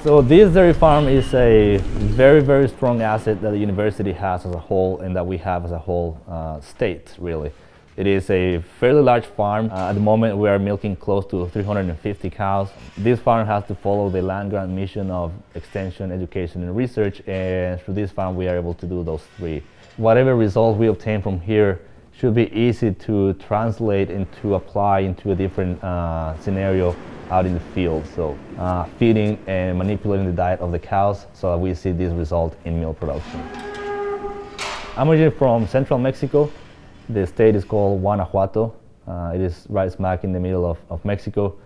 So this dairy farm is a very, very strong asset that the university has as a whole and that we have as a whole state, really. It is a fairly large farm. At the moment we are milking close to 350 cows. This farm has to follow the land grant mission of extension, education and research, and through this farm we are able to do those three. Whatever results we obtain from here should be easy to translate and to apply into a different scenario out in the field. So feeding and manipulating the diet of the cows so that we see this result in milk production. I'm originally from central Mexico. The state is called Guanajuato. It is right smack in the middle of Mexico.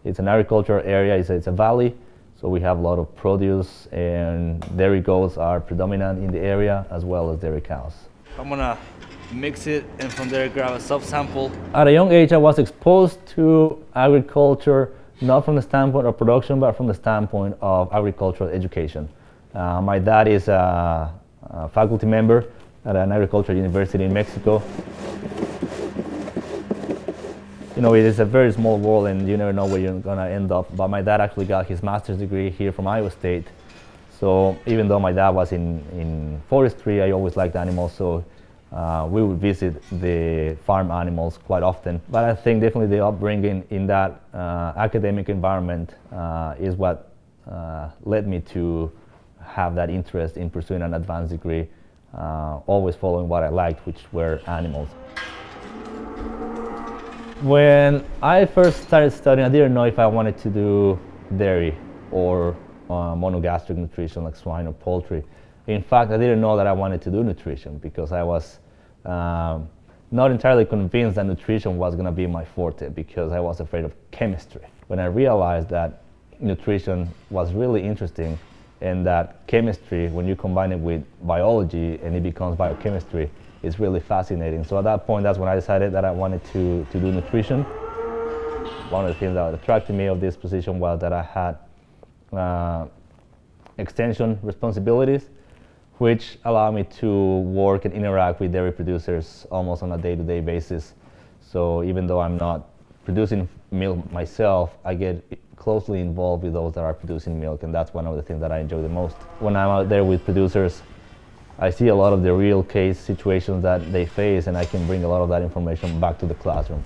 It's an agricultural area, it's a valley, so we have a lot of produce, and dairy goats are predominant in the area as well as dairy cows. I'm gonna mix it and from there grab a subsample. At a young age I was exposed to agriculture, not from the standpoint of production, but from the standpoint of agricultural education. My dad is a faculty member at an agricultural university in Mexico. You know, it is a very small world and you never know where you're gonna end up, but my dad actually got his master's degree here from Iowa State. So even though my dad was in forestry, I always liked animals, so we would visit the farm animals quite often. But I think definitely the upbringing in that academic environment is what led me to have that interest in pursuing an advanced degree, always following what I liked, which were animals. When I first started studying, I didn't know if I wanted to do dairy or monogastric nutrition like swine or poultry. In fact, I didn't know that I wanted to do nutrition because I was not entirely convinced that nutrition was going to be my forte because I was afraid of chemistry. When I realized that nutrition was really interesting and that chemistry, when you combine it with biology and it becomes biochemistry, is really fascinating. So at that point, that's when I decided that I wanted to do nutrition. One of the things that attracted me of this position was that I had extension responsibilities, which allow me to work and interact with dairy producers almost on a day-to-day basis. So even though I'm not producing milk myself, I get closely involved with those that are producing milk, and that's one of the things that I enjoy the most. When I'm out there with producers, I see a lot of the real case situations that they face, and I can bring a lot of that information back to the classroom.